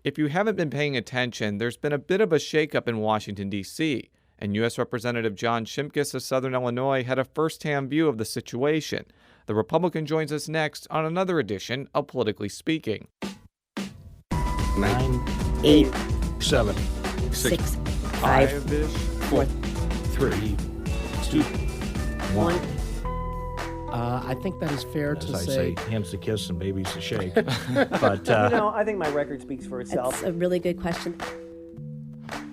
If you haven't been paying attention, there's been a bit of a shakeup in Washington, D.C., and U.S. Representative John Shimkus of Southern Illinois had a first-hand view of the situation. The Republican joins us next on another edition of Politically Speaking. 9, 8, 7, 6, 5, 4, 3, 2, 1. I think that is fair to As I say. say, hands to kiss and babies to shake. But I think my record speaks for itself. That's a really good question.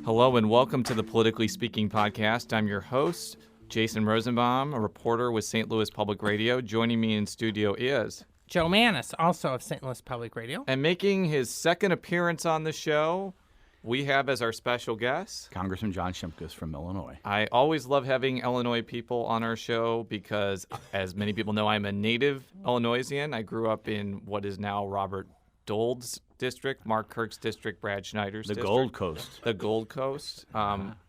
Hello and welcome to the Politically Speaking podcast. I'm your host, Jason Rosenbaum, a reporter with St. Louis Public Radio. Joining me in studio is Joe Mannies, also of St. Louis Public Radio. And making his second appearance on the show, we have as our special guest Congressman John Shimkus from Illinois. I always love having Illinois people on our show because, as many people know, I'm a native Illinoisian. I grew up in what is now Robert Dole's district, Mark Kirk's district, Brad Schneider's district. The Gold Coast. The Gold Coast,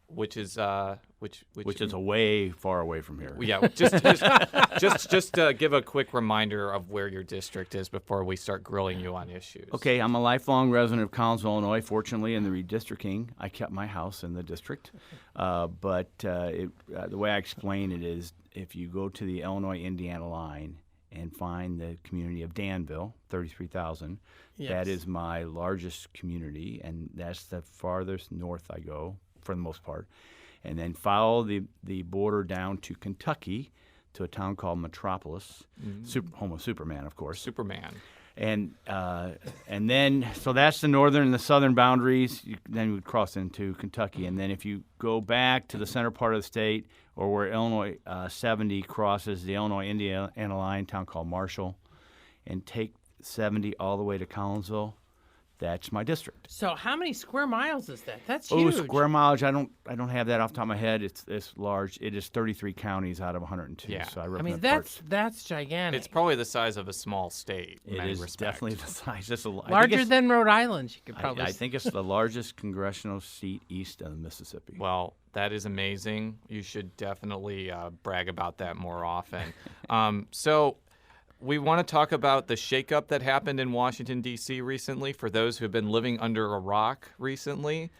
which is which is way far away from here. Yeah, just give a quick reminder of where your district is before we start grilling you on issues. Okay, I'm a lifelong resident of Collinsville, Illinois. Fortunately, in the redistricting, I kept my house in the district. But the way I explain it is, if you go to the Illinois-Indiana line and find the community of Danville, 33,000, Yes. that is my largest community, and that's the farthest north I go for the most part. And then follow the border down to Kentucky to a town called Metropolis, home of Superman, of course. Superman. And then, so that's the northern and the southern boundaries. Then you would cross into Kentucky. And then if you go back to the center part of the state, or where Illinois 70 crosses the Illinois-Indiana line, a town called Marshall, and take 70 all the way to Collinsville, that's my district. So how many square miles is that? That's Oh, huge. square mileage, I don't have that off the top of my head. It's large. It is 33 counties out of 102. Yeah. So I I represent mean, parts. that's gigantic. It's probably the size of a small state. In It many is respects. definitely the size. It's larger than Rhode Island, you could probably I think it's the largest congressional seat east of the Mississippi. Well, that is amazing. You should definitely brag about that more often. So we want to talk about the shakeup that happened in Washington, D.C. recently. For those who have been living under a rock recently,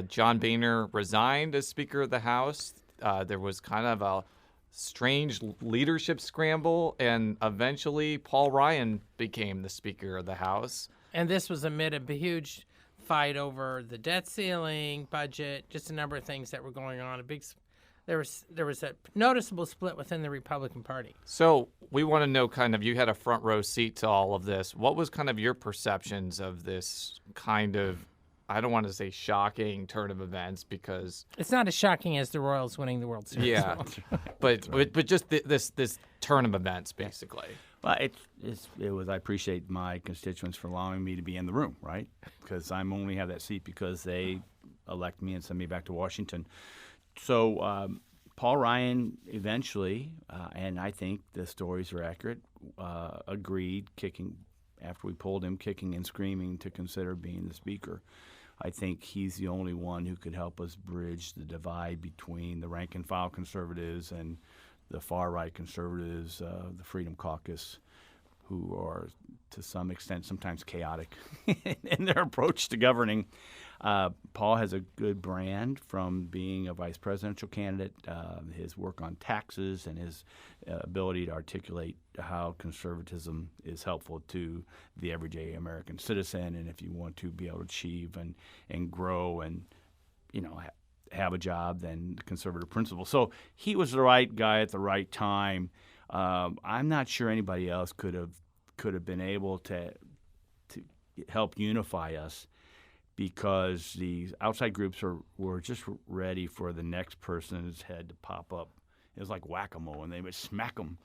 John Boehner resigned as Speaker of the House. There was kind of a strange leadership scramble, and eventually Paul Ryan became the Speaker of the House. And this was amid a huge fight over the debt ceiling, budget, just a number of things that were going on. There was a noticeable split within the Republican Party. So we want to know kind of, you had a front row seat to all of this. What was kind of your perceptions of this kind of, I don't want to say shocking turn of events because It's not as shocking as the Royals winning the World Series. yeah, but just this turn of events basically. Well, it was. I appreciate my constituents for allowing me to be in the room, right? Because I'm only have that seat because they elect me and send me back to Washington. So Paul Ryan eventually, and I think the stories are accurate, agreed, after we pulled him, kicking and screaming to consider being the Speaker. I think he's the only one who could help us bridge the divide between the rank-and-file conservatives and the far-right conservatives, the Freedom Caucus, who are to some extent sometimes chaotic in their approach to governing. Paul has a good brand from being a vice presidential candidate, his work on taxes and his ability to articulate how conservatism is helpful to the everyday American citizen, and if you want to be able to achieve and grow and, have a job, then conservative principles. So he was the right guy at the right time. I'm not sure anybody else could have been able to help unify us, because the outside groups were just ready for the next person's head to pop up. It was like whack-a-mole, and they would smack them.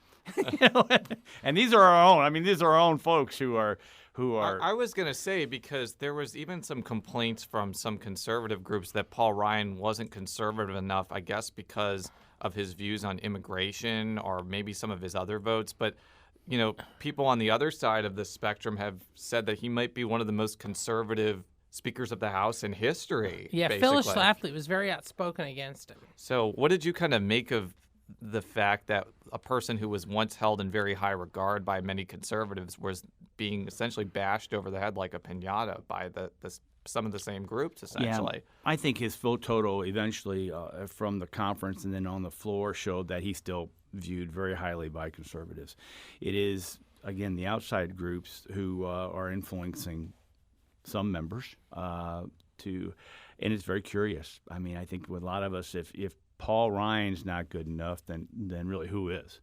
And these are our own. I mean, these are our own folks who are. I was going to say, because there was even some complaints from some conservative groups that Paul Ryan wasn't conservative enough, I guess because of his views on immigration or maybe some of his other votes. But, people on the other side of the spectrum have said that he might be one of the most conservative speakers of the House in history. Yeah, basically. Phyllis Schlafly was very outspoken against him. So what did you kind of make of the fact that a person who was once held in very high regard by many conservatives was being essentially bashed over the head like a piñata by the some of the same groups, essentially. Yeah, I think his vote total eventually from the conference and then on the floor showed that he's still viewed very highly by conservatives. It is, again, the outside groups who are influencing some members and it's very curious. I mean, I think with a lot of us, if Paul Ryan's not good enough, then really who is?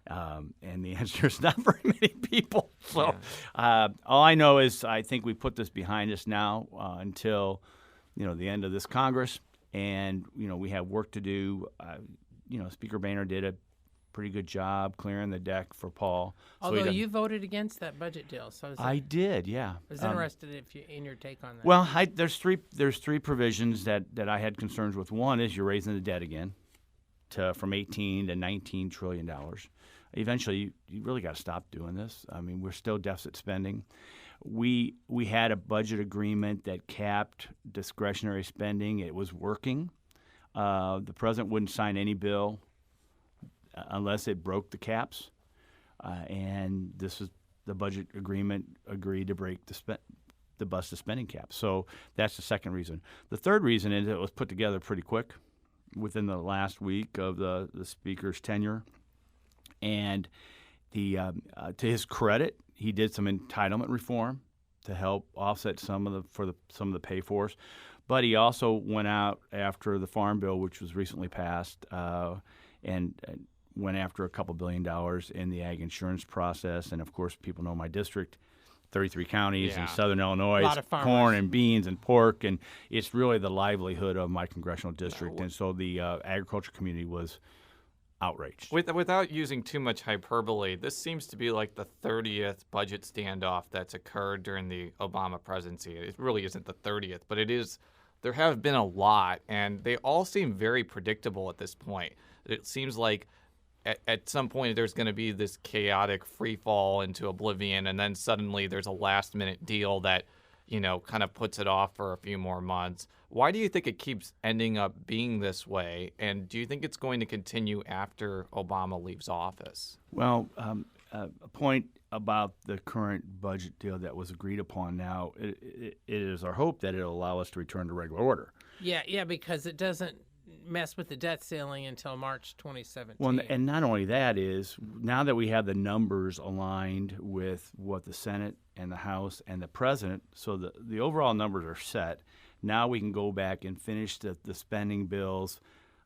And the answer is not very many people. So all I know is I think we put this behind us now until the end of this Congress, and we have work to do. Speaker Boehner did a pretty good job clearing the deck for Paul. Although you voted against that budget deal, so I did, yeah. I was interested in your take on that. Well, there's three provisions that I had concerns with. One is you're raising the debt again from $18 to $19 trillion. Eventually, you really got to stop doing this. I mean, we're still deficit spending. We had a budget agreement that capped discretionary spending. It was working. The president wouldn't sign any bill unless it broke the caps, and this is the budget agreement agreed to break the bust the spending cap. So that's the second reason. The third reason is it was put together pretty quick, within the last week of the speaker's tenure, and to his credit, he did some entitlement reform to help offset some of the pay fors, but he also went out after the Farm Bill, which was recently passed, and went after a couple $2 billion in the ag insurance process. And, of course, people know my district, 33 counties in southern Illinois, corn and beans and pork, and it's really the livelihood of my congressional district. And so the agriculture community was outraged. Without using too much hyperbole, this seems to be like the 30th budget standoff that's occurred during the Obama presidency. It really isn't the 30th, but it is. There have been a lot, and they all seem very predictable at this point. It seems like at some point there's going to be this chaotic free fall into oblivion, and then suddenly there's a last-minute deal that, kind of puts it off for a few more months. Why do you think it keeps ending up being this way, and do you think it's going to continue after Obama leaves office? Well, a point about the current budget deal that was agreed upon now, it is our hope that it'll allow us to return to regular order. Yeah, because it doesn't mess with the debt ceiling until March 2017. Well, and not only that is, now that we have the numbers aligned with what the Senate and the House and the President, so the overall numbers are set, now we can go back and finish the spending bills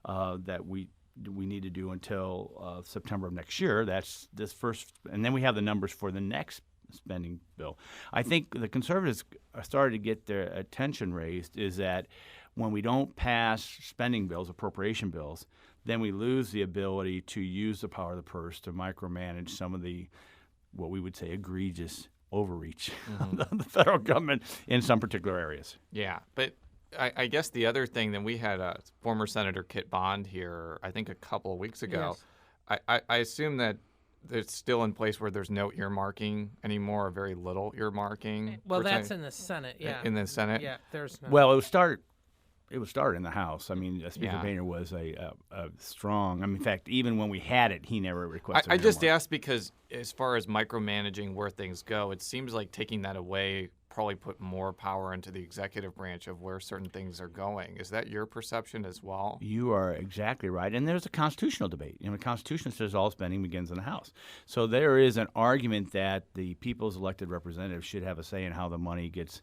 that we need to do until September of next year. That's this first, and then we have the numbers for the next spending bill. I think the conservatives are starting to get their attention raised is that when we don't pass spending bills, appropriation bills, then we lose the ability to use the power of the purse to micromanage some of the, what we would say, egregious overreach of the federal government in some particular areas. Yeah, but I guess the other thing, then we had former Senator Kit Bond here, I think a couple of weeks ago. Yes. I assume that it's still in place where there's no earmarking anymore, or very little earmarking. Well, that's in the Senate, yeah. In the Senate? Yeah, there's no. Well, it was started in the House. I mean, Speaker Boehner was a strong. I mean, in fact, even when we had it, he never requested. I just asked because, as far as micromanaging where things go, it seems like taking that away probably put more power into the executive branch of where certain things are going. Is that your perception as well? You are exactly right. And there's a constitutional debate. The Constitution says all spending begins in the House. So there is an argument that the people's elected representatives should have a say in how the money gets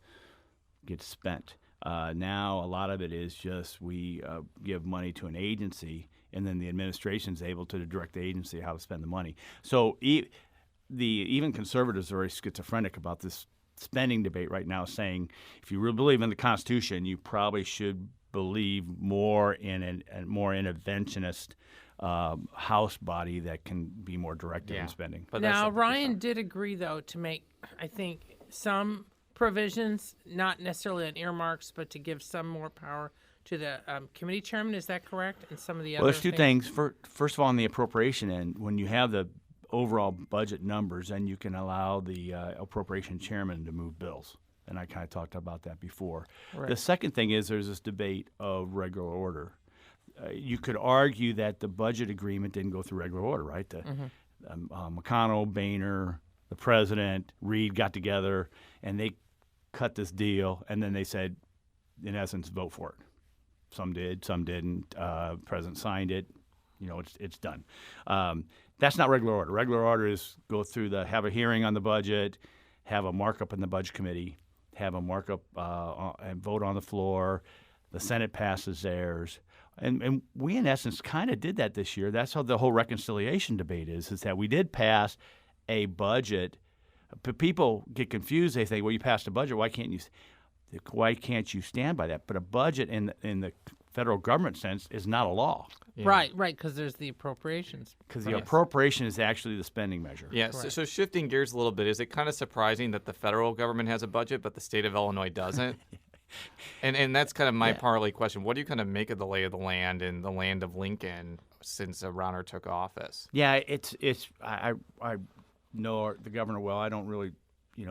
spent. Now, a lot of it is just we give money to an agency, and then the administration is able to direct the agency how to spend the money. So even conservatives are very schizophrenic about this spending debate right now, saying if you really believe in the Constitution, you probably should believe more in a more interventionist House body that can be more directive in spending. But now, Ryan did agree, though, to make, I think, some provisions, not necessarily on earmarks, but to give some more power to the committee chairman. Is that correct? And some of the other there's two things. First of all, on the appropriation end, when you have the overall budget numbers, then you can allow the appropriation chairman to move bills. And I kind of talked about that before. Right. The second thing is there's this debate of regular order. You could argue that the budget agreement didn't go through regular order, right? McConnell, Boehner, the president, Reid got together, and they cut this deal, and then they said, in essence, vote for it. Some did, some didn't. President signed it. It's done. That's not regular order. Regular order is go through have a hearing on the budget, have a markup in the budget committee, have a markup and vote on the floor. The Senate passes theirs. And we, in essence, kind of did that this year. That's how the whole reconciliation debate is that we did pass a budget. But people get confused. They think, well, you passed a budget. Why can't you stand by that? But a budget in the federal government sense is not a law. Yeah. Right, because there's the appropriations. Because the appropriation is actually the spending measure. Yeah, so shifting gears a little bit, is it kind of surprising that the federal government has a budget but the state of Illinois doesn't? And that's kind of my partly question. What do you kind of make of the lay of the land in the land of Lincoln since Rauner took office? Yeah, I know the governor well. I don't really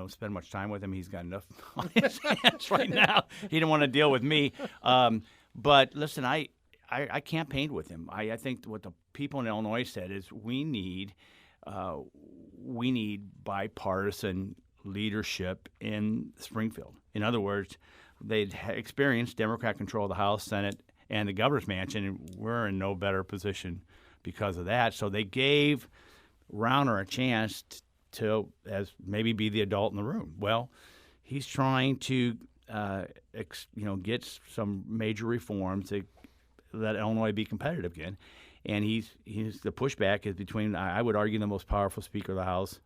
spend much time with him. He's got enough on his hands right now. He didn't want to deal with me. But listen, I campaigned with him. I think what the people in Illinois said is we need bipartisan leadership in Springfield. In other words, they'd experienced Democrat control of the House, Senate, and the governor's mansion, and we're in no better position because of that. So they gave Rauner a chance to as maybe be the adult in the room. Well, he's trying to get some major reforms to let Illinois be competitive again. And he's the pushback is between, I would argue, the most powerful Speaker of the House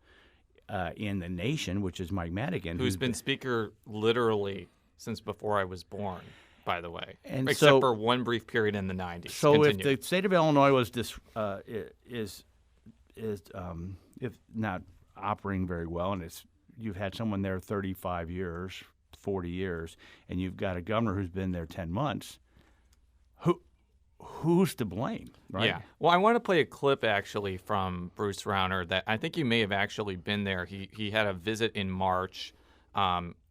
in the nation, which is Mike Madigan. Who's been Speaker literally since before I was born, by the way, and except for one brief period in the 90s. So Continue. If the state of Illinois was if not operating very well, and you've had someone there 35 years, 40 years, and you've got a governor who's been there 10 months, who's to blame, right? Yeah. Well, I want to play a clip actually from Bruce Rauner that I think you may have actually been there. He had a visit in March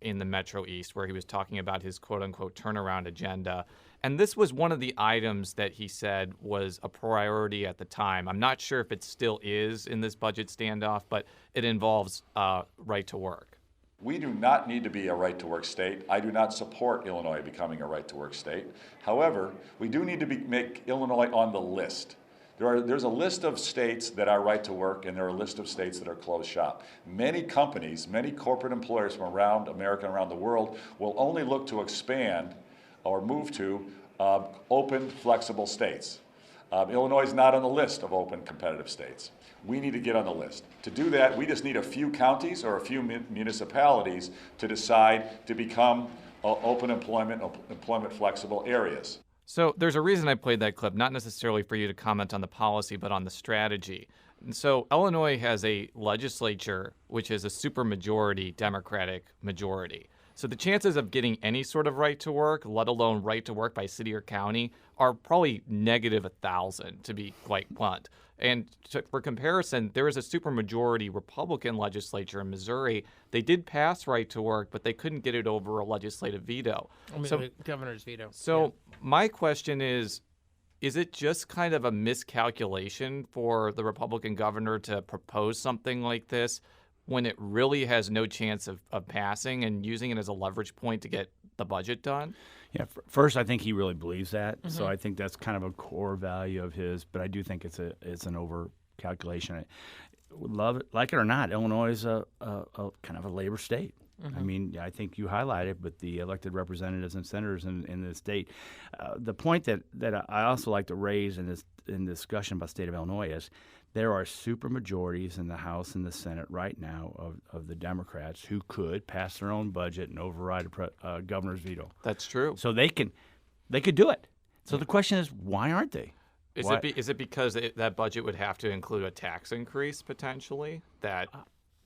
in the Metro East where he was talking about his quote-unquote turnaround agenda. And this was one of the items that he said was a priority at the time. I'm not sure if it still is in this budget standoff, but it involves right to work. We do not need to be a right-to-work state. I do not support Illinois becoming a right-to-work state. However, we do need to make Illinois on the list. There's a list of states that are right-to-work, and there are a list of states that are closed shop. Many companies, many corporate employers from around America and around the world will only look to expand or move to open, flexible states. Illinois is not on the list of open, competitive states. We need to get on the list. To do that, we just need a few counties or a few municipalities to decide to become open employment flexible areas. So there's a reason I played that clip, not necessarily for you to comment on the policy, but on the strategy. And so Illinois has a legislature which is a supermajority Democratic majority. So the chances of getting any sort of right to work, let alone right to work by city or county, are probably negative 1,000, to be quite blunt. And for comparison, there is a supermajority Republican legislature in Missouri. They did pass right to work, but they couldn't get it over a legislative veto. The governor's veto. So my question is it just kind of a miscalculation for the Republican governor to propose something like this when it really has no chance of passing and using it as a leverage point to get the budget done? Yeah, first, I think he really believes that. Mm-hmm. So I think that's kind of a core value of his. But I do think it's an over calculation. Love it, like it or not, Illinois is a kind of a labor state. Mm-hmm. I mean, I think you highlighted with the elected representatives and senators in the state. The point that I also like to raise in this discussion about the state of Illinois is there are supermajorities in the House and the Senate right now of the Democrats who could pass their own budget and override a governor's veto. That's true. So they could do it. So the question is, why aren't they? Is it because that budget would have to include a tax increase potentially?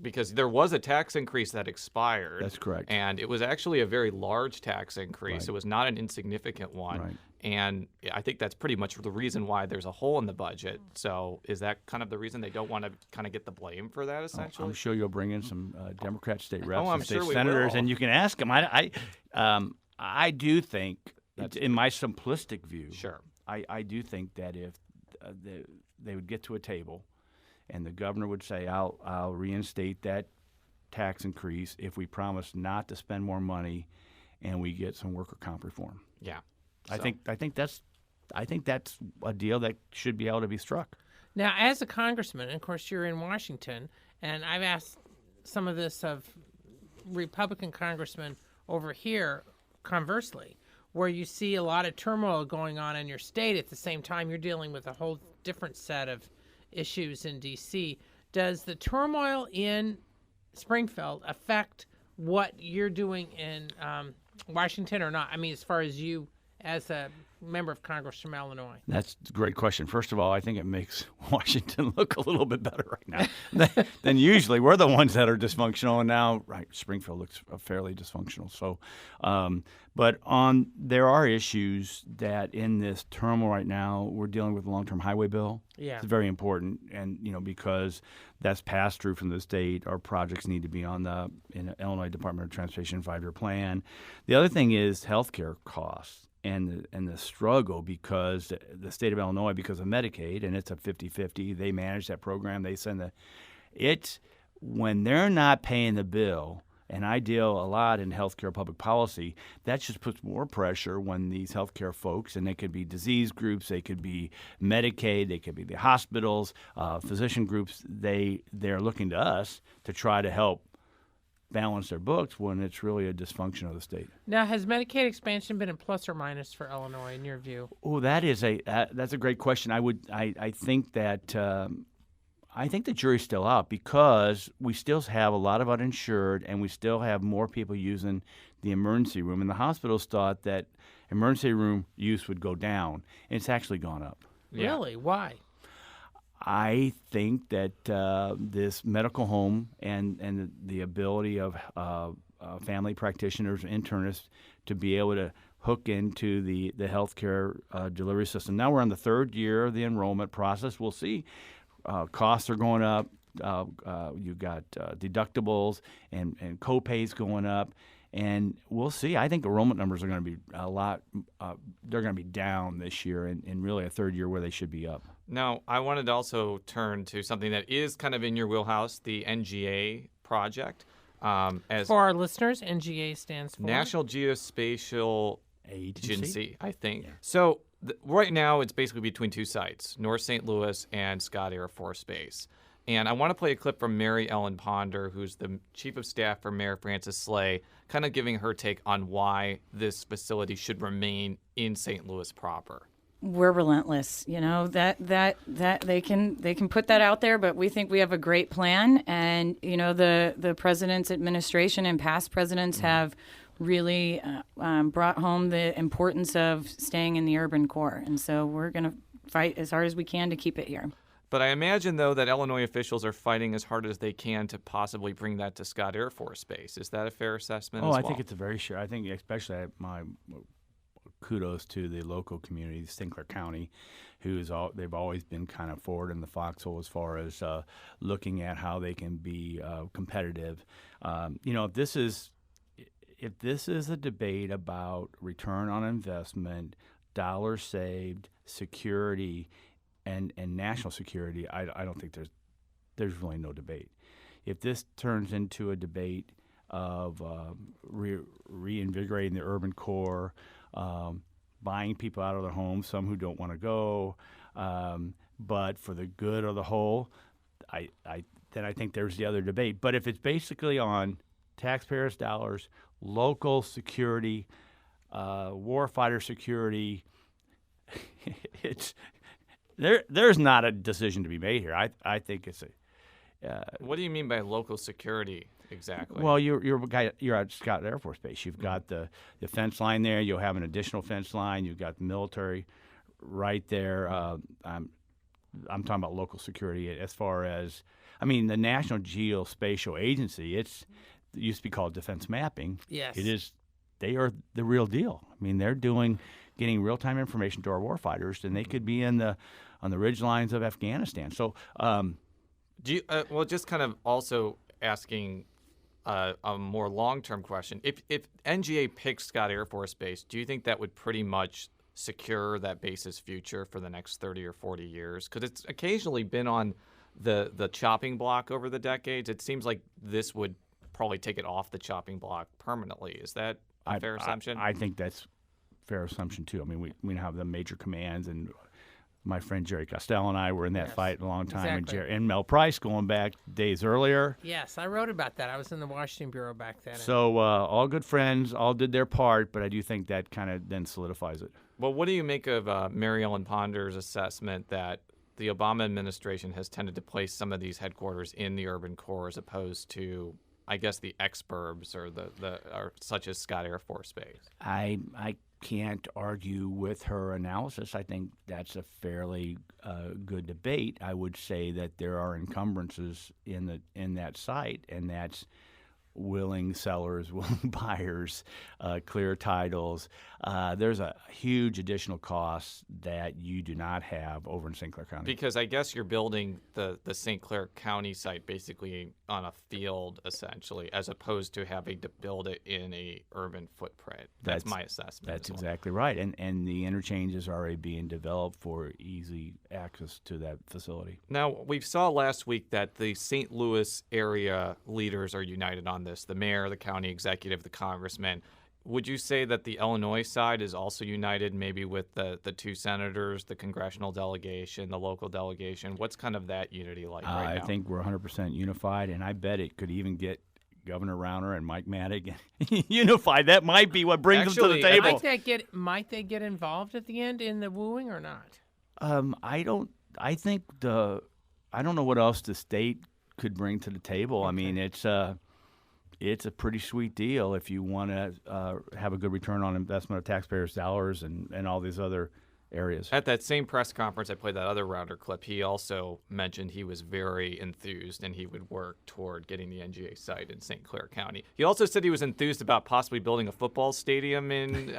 Because there was a tax increase that expired. That's correct. And it was actually a very large tax increase. Right. It was not an insignificant one. Right. And I think that's pretty much the reason why there's a hole in the budget. So is that kind of the reason they don't want to kind of get the blame for that, essentially? I'm sure you'll bring in some Democrat state reps I'm and state sure senators, will. and you can ask them. I do think, in my simplistic view, Sure. I do think that if they would get to a table and the governor would say, I'll reinstate that tax increase if we promise not to spend more money and we get some worker comp reform. Yeah. I So- think that's a deal that should be able to be struck. Now, as a congressman, and of course you're in Washington, and I've asked some of this of Republican congressmen over here, conversely, where you see a lot of turmoil going on in your state at the same time you're dealing with a whole different set of issues in D.C. Does the turmoil in Springfield affect what you're doing in Washington or not? I mean, as far as you as a member of Congress from Illinois. That's a great question. First of all, I think it makes Washington look a little bit better right now than usually. We're the ones that are dysfunctional, and now Springfield looks fairly dysfunctional. So, but there are issues that in this turmoil right now, we're dealing with the long-term highway bill. Yeah. It's very important, and because that's passed through from the state, our projects need to be on the Illinois Department of Transportation 5-year plan. The other thing is healthcare costs. And the struggle because the state of Illinois, because of Medicaid, and it's a 50-50, they manage that program. They send when they're not paying the bill, and I deal a lot in healthcare public policy, that just puts more pressure when these healthcare folks, and they could be disease groups, they could be Medicaid, they could be the hospitals, physician groups, they're looking to us to try to help balance their books when it's really a dysfunction of the state. Now, has Medicaid expansion been a plus or minus for Illinois in your view? Oh, that's a great question. I think that I think the jury's still out because we still have a lot of uninsured, and we still have more people using the emergency room. And the hospitals thought that emergency room use would go down, and it's actually gone up. Yeah. Really? Why? I think that this medical home and the ability of family practitioners, internists, to be able to hook into the healthcare delivery system. Now we're on the third year of the enrollment process. We'll see. Costs are going up. You've got deductibles and co-pays going up. And we'll see. I think enrollment numbers are going to be they're going to be down this year and really a third year where they should be up. Now, I wanted to also turn to something that is kind of in your wheelhouse, the NGA project. As For our listeners, NGA stands for? National Geospatial Agency, I think. Yeah. So right now it's basically between two sites, North St. Louis and Scott Air Force Base. And I want to play a clip from Mary Ellen Ponder, who's the Chief of Staff for Mayor Francis Slay, kind of giving her take on why this facility should remain in St. Louis proper. We're relentless, that they can put that out there, but we think we have a great plan, and the president's administration and past presidents have really brought home the importance of staying in the urban core, and so we're going to fight as hard as we can to keep it here. But I imagine, though, that Illinois officials are fighting as hard as they can to possibly bring that to Scott Air Force Base. Is that a fair assessment as well? I think it's a very sure. I think especially my kudos to the local community, St. Clair County, they've always been kind of forward in the foxhole as far as looking at how they can be competitive. If this is a debate about return on investment, dollars saved, security, and national security, I don't think there's really no debate. If this turns into a debate of reinvigorating the urban core, buying people out of their homes, some who don't want to go, but for the good of the whole, then I think there's the other debate. But if it's basically on taxpayers' dollars, local security, warfighter security, there's not a decision to be made here. I think it's a. What do you mean by local security exactly? Well, you're at Scott Air Force Base. You've got the fence line there. You'll have an additional fence line. You've got the military right there. I'm talking about local security as far as, the National Geospatial Agency. It used to be called Defense Mapping. Yes. It is. They are the real deal. They're getting real-time information to our warfighters, and they could be on the ridge lines of Afghanistan. So, do you, just kind of also asking a more long-term question. If NGA picks Scott Air Force Base, do you think that would pretty much secure that base's future for the next 30 or 40 years? Because it's occasionally been on the chopping block over the decades. It seems like this would probably take it off the chopping block permanently. Is that a fair assumption? I think that's fair assumption too. I mean, we have the major commands, and my friend Jerry Costello and I were in that fight a long time, exactly. and Mel Price going back days earlier. Yes, I wrote about that. I was in the Washington Bureau back then. So all good friends, all did their part, but I do think that kind of then solidifies it. Well, what do you make of Mary Ellen Ponder's assessment that the Obama administration has tended to place some of these headquarters in the urban core as opposed to, I guess, the exurbs or such as Scott Air Force Base? I can't argue with her analysis. I think that's a fairly good debate. I would say that there are encumbrances in that site, and that's willing sellers, willing buyers, clear titles. There's a huge additional cost that you do not have over in St. Clair County. Because I guess you're building the St. Clair County site basically on a field, essentially, as opposed to having to build it in a urban footprint. That's my assessment. That's exactly right. And the interchanges are already being developed for easy access to that facility. Now, we saw last week that the St. Louis area leaders are united on this, the mayor, the county executive, the congressman. Would you say that the Illinois side is also united, maybe with the two senators, the congressional delegation, the local delegation? What's kind of that unity like right now? I think we're 100% unified, and I bet it could even get Governor Rauner and Mike Maddox unified. That might be what brings them to the table. Might they get involved at the end in the wooing or not? I don't know what else the state could bring to the table. Okay. I mean, it's a pretty sweet deal if you want to have a good return on investment of taxpayers' dollars and all these other areas. At that same press conference, I played that other Rounder clip. He also mentioned he was very enthused and he would work toward getting the NGA site in St. Clair County. He also said he was enthused about possibly building a football stadium in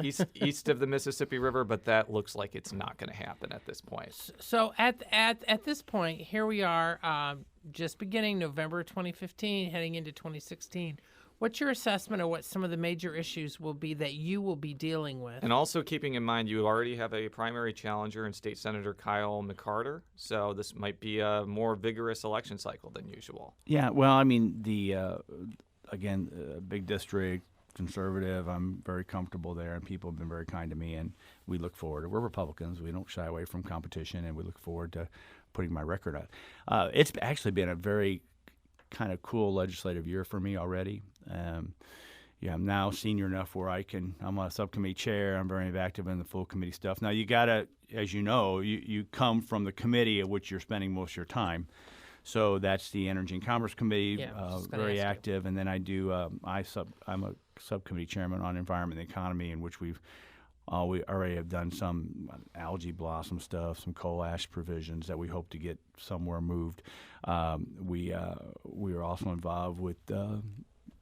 east of the Mississippi River, but that looks like it's not going to happen at this point. So at this point, here we are, just beginning November 2015, heading into 2016. What's your assessment of what some of the major issues will be that you will be dealing with? And also keeping in mind you already have a primary challenger in State Senator Kyle McCarter, so this might be a more vigorous election cycle than usual. Yeah, well, I mean, big district, conservative, I'm very comfortable there, and people have been very kind to me, and we look forward. We're Republicans. We don't shy away from competition, and we look forward to putting my record out. It's actually been a very kind of cool legislative year for me already. I'm now senior enough where I'm a subcommittee chair. I'm very active in the full committee stuff. Now, you got to, as you know, you come from the committee at which you're spending most of your time. So that's the Energy and Commerce Committee, very active. And then I do, I'm a subcommittee chairman on Environment and the Economy, in which we already have done some algae blossom stuff, some coal ash provisions that we hope to get somewhere moved. We are also involved with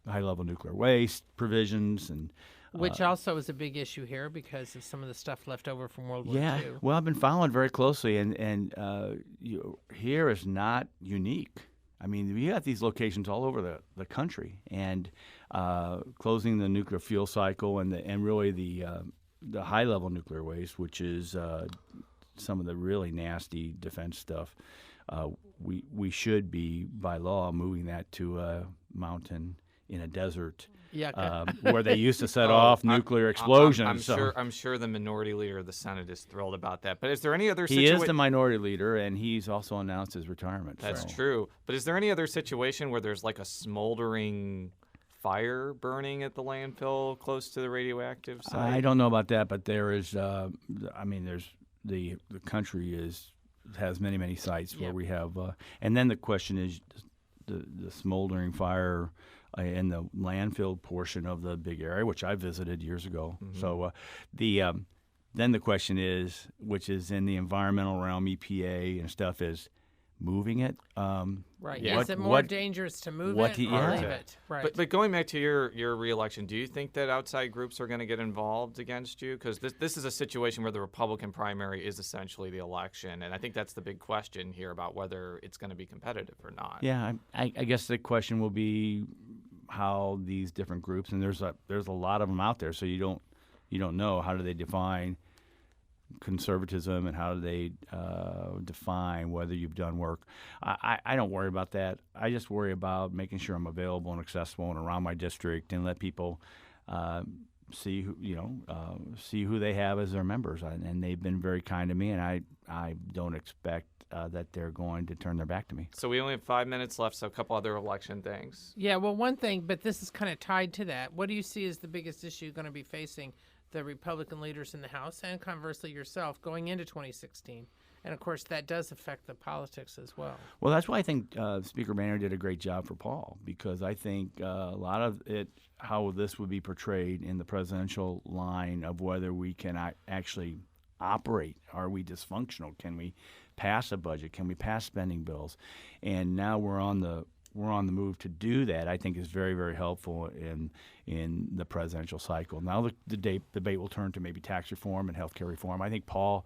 high-level nuclear waste provisions, and which also is a big issue here because of some of the stuff left over from World War II. Yeah, well, I've been following very closely, and here is not unique. I mean, we have these locations all over the country, and closing the nuclear fuel cycle and really the high-level nuclear waste, which is some of the really nasty defense stuff. We should be, by law, moving that to a mountain in a desert where they used to set off nuclear explosions. I'm sure the minority leader of the Senate is thrilled about that. But is there any other situation? He is the minority leader, and he's also announced his retirement. That's true. But is there any other situation where there's like a smoldering fire burning at the landfill close to the radioactive site? I don't know about that, but there is. There's the country has many sites where we have, and then the question is the smoldering fire in the landfill portion of the big area, which I visited years ago. Mm-hmm. So then the question is, which is in the environmental realm, EPA and stuff, is moving it. Right. Yeah. Is it more dangerous to move it or leave it? Right. But going back to your reelection, do you think that outside groups are going to get involved against you? Because this is a situation where the Republican primary is essentially the election, and I think that's the big question here about whether it's going to be competitive or not. Yeah, I guess the question will be how these different groups, and there's a lot of them out there, so you don't know how do they define conservatism and how do they define whether you've done work. I don't worry about that. I just worry about making sure I'm available and accessible and around my district and let people see who they have as their members. And they've been very kind to me, and I don't expect that they're going to turn their back to me. So we only have 5 minutes left, so a couple other election things. Yeah, well, one thing, but this is kind of tied to that. What do you see as the biggest issue going to be facing the Republican leaders in the House, and conversely yourself, going into 2016? And, of course, that does affect the politics as well. Well, that's why I think Speaker Boehner did a great job for Paul, because I think a lot of it, how this would be portrayed in the presidential line of whether we can actually operate. Are we dysfunctional? Can we pass a budget? Can we pass spending bills? And now we're on the move to do that. I think is very, very helpful in the presidential cycle. Now the debate will turn to maybe tax reform and health care reform. I think Paul,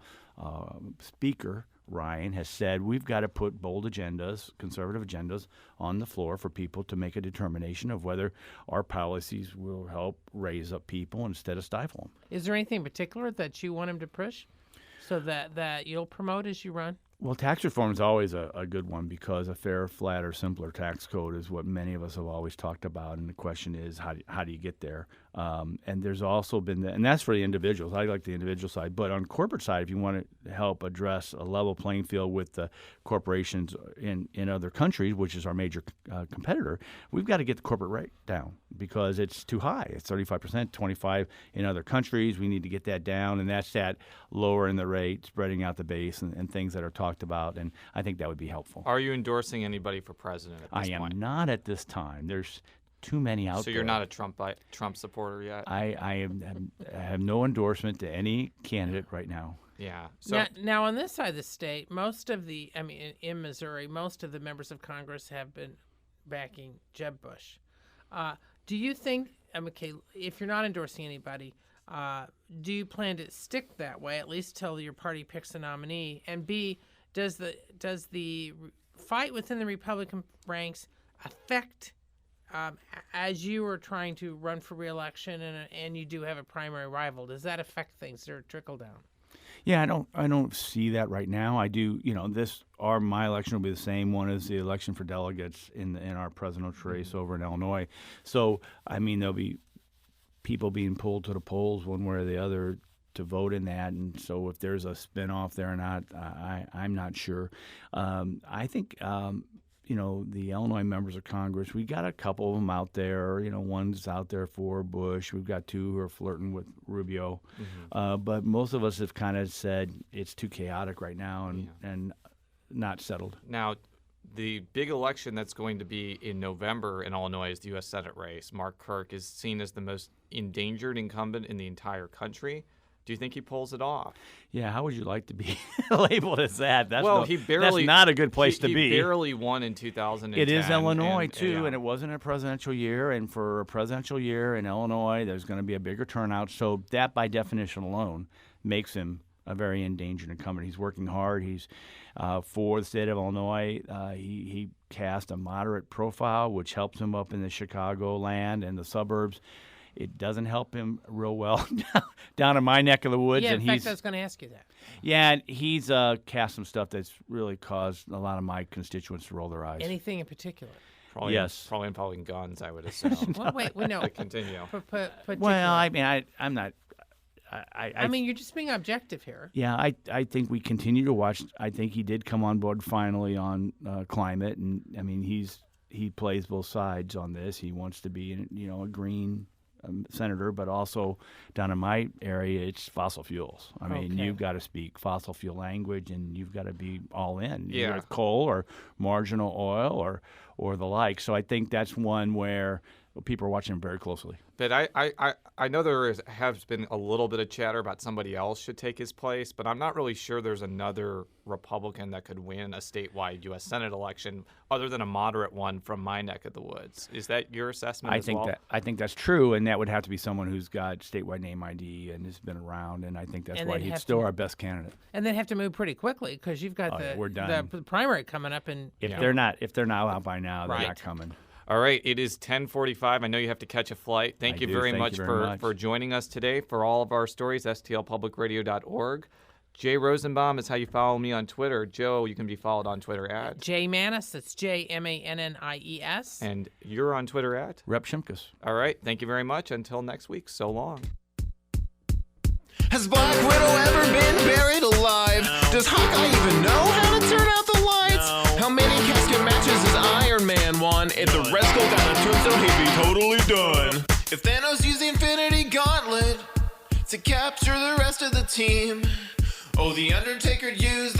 Speaker Ryan, has said we've got to put bold agendas, conservative agendas, on the floor for people to make a determination of whether our policies will help raise up people instead of stifle them. Is there anything in particular that you want him to push so that you'll promote as you run? Well, tax reform is always a good one because a fair, flatter, simpler tax code is what many of us have always talked about, and the question is how do you get there? And there's also been and that's for the individuals. I like the individual side, but on corporate side, if you want to help address a level playing field with the corporations in other countries, which is our major competitor, we've got to get the corporate rate down because it's too high. It's 35%, 25% in other countries. We need to get that down, and that's that lowering the rate, spreading out the base, and things that are talked about, and I think that would be helpful. Are you endorsing anybody for president at this point? I am not at this time. There's too many out there. So you're not a Trump supporter yet? I have no endorsement to any candidate right now. Yeah. So now on this side of the state, in Missouri, most of the members of Congress have been backing Jeb Bush. Do you think, if you're not endorsing anybody, do you plan to stick that way, at least till your party picks a nominee? And B, does the fight within the Republican ranks affect, as you are trying to run for re-election and you do have a primary rival, does that affect things or trickle down? Yeah, I don't see that right now. I do, my election will be the same one as the election for delegates in our presidential race over in Illinois. So, there'll be people being pulled to the polls one way or the other to vote in that, and so if there's a spinoff there or not, I'm not sure. I think the Illinois members of Congress, we got a couple of them out there. One's out there for Bush. We've got two who are flirting with Rubio, but most of us have kind of said it's too chaotic right now and not settled. Now, the big election that's going to be in November in Illinois is the U.S. Senate race. Mark Kirk is seen as the most endangered incumbent in the entire country. Do you think he pulls it off? Yeah, how would you like to be labeled as that? That's not a good place to be. He barely won in 2010. It is Illinois, too, and it wasn't a presidential year. And for a presidential year in Illinois, there's going to be a bigger turnout. So that, by definition alone, makes him a very endangered incumbent. He's working hard. He's for the state of Illinois. He cast a moderate profile, which helps him up in the Chicagoland and the suburbs. It doesn't help him real well down in my neck of the woods. Yeah, in fact, I was going to ask you that. Yeah, and he's cast some stuff that's really caused a lot of my constituents to roll their eyes. Anything in particular? Probably, yes. Probably involving guns, I would assume. Well, wait, no. Continue. Well, I'm not. You're just being objective here. Yeah, I think we continue to watch. I think he did come on board finally on climate, and he plays both sides on this. He wants to be a green senator, but also down in my area, it's fossil fuels. You've got to speak fossil fuel language, and you've got to be all in. Yeah. Either coal or marginal oil or the like. So I think that's one where people are watching him very closely. But I know there has been a little bit of chatter about somebody else should take his place, but I'm not really sure there's another Republican that could win a statewide U.S. Senate election other than a moderate one from my neck of the woods. Is that your assessment as well? I think that's true, and that would have to be someone who's got statewide name ID and has been around, and I think that's why he's still our best candidate. And they'd have to move pretty quickly because you've got the primary coming up. If they're not out by now, they're not coming. All right, it is 10:45. I know you have to catch a flight. Thank you very much for joining us today. For all of our stories, stlpublicradio.org. Jay Rosenbaum is how you follow me on Twitter. Joe, you can be followed on Twitter at. Jay Mannies, that's JMANNIES. And you're on Twitter at? Rep Shimkus. All right. Thank you very much. Until next week. So long. Has Black Widow ever been buried alive? Does Hawkeye even know how to turn out the lights? How many casket matches has Iron Man won? If the rest go down a tombstone, he'd be totally done. If Thanos used the Infinity Gauntlet to capture the rest of the team, oh, the Undertaker'd use